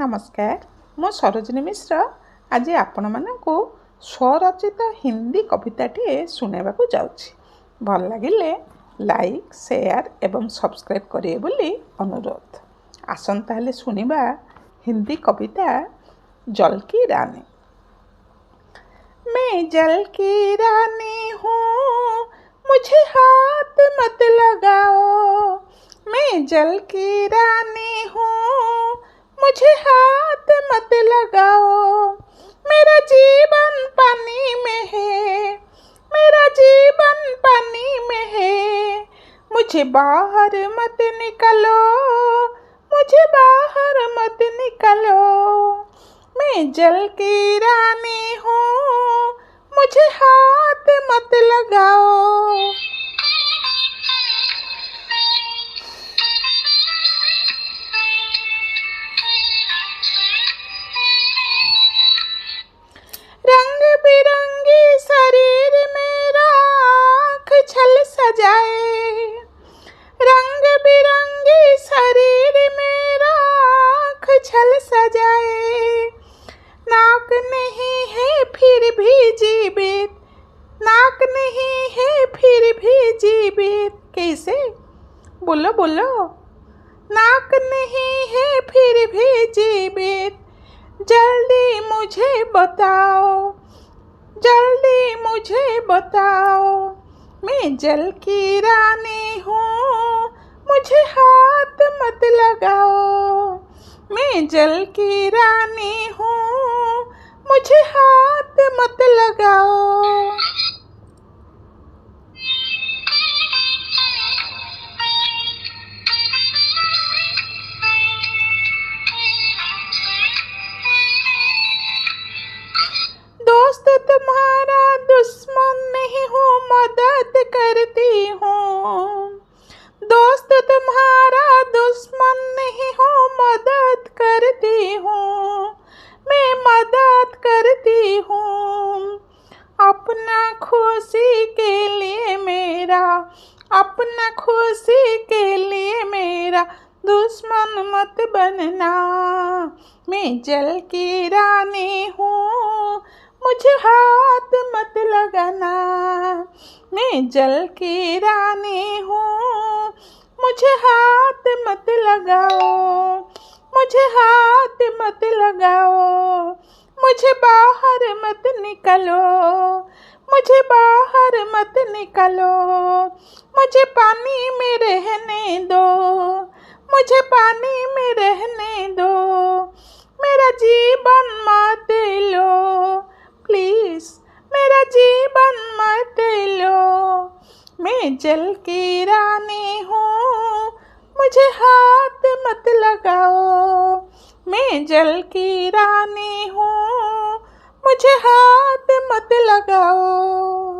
नमस्कार, मु सरोजिनी मिश्र। आज आपण मानकु स्वरचित हिंदी कविताटे शुणाइबाकु जाउछि। भल लागिले लाइक शेयर एवं सब्सक्राइब करिए बोली अनुरोध। आसन ताहले सुनिबा हिंदी कविता जल की रानी। मैं जल की रानी हूँ, मुझे हाथ मत लगाओ। मैं जल की रानी हूँ, मुझे हाथ मत लगाओ। मेरा जीवन पानी में है, मेरा जीवन पानी में है। मुझे बाहर मत निकालो, मुझे बाहर मत निकालो। मैं जल की रानी हूँ, मुझे हाथ मत लगाओ। रंग बिरंगी शरीर मेरा आँख छल सजाए। रंग बिरंगी शरीर मेरा आँख छल सजाए। नाक नहीं है फिर भी जीवित, नाक नहीं है फिर भी जीवित। कैसे? बोलो बोलो। नाक नहीं है फिर भी जीवित। जल्दी मुझे बताओ, जल्दी मुझे बताओ। मैं जल की रानी हूँ, मुझे हाथ मत लगाओ। मैं जल की रानी हूँ, मुझे हाथ मत लगाओ। दोस्त तुम्हारा दुश्मन नहीं हूँ, मदद करती हूँ। दोस्त तुम्हारा दुश्मन नहीं हूँ, मदद करती हूँ। मैं मदद करती हूँ। अपना खुशी के लिए मेरा, अपना खुशी के लिए मेरा दुश्मन मत बनना। मैं जल की रानी हूँ, मुझे हाथ मत लगाना। मैं जल की रानी हूँ, मुझे हाथ मत लगाओ। मुझे हाथ मत लगाओ। मुझे बाहर मत निकालो, मुझे बाहर मत निकालो। मुझे पानी में रहने दो, मुझे पानी में रहने दो। मेरा जीवन मत लो, प्लीज मेरा जीवन मत लो। मैं जल की रानी हूँ, मुझे हाथ मत लगाओ। मैं जल की रानी हूँ, मुझे हाथ मत लगाओ।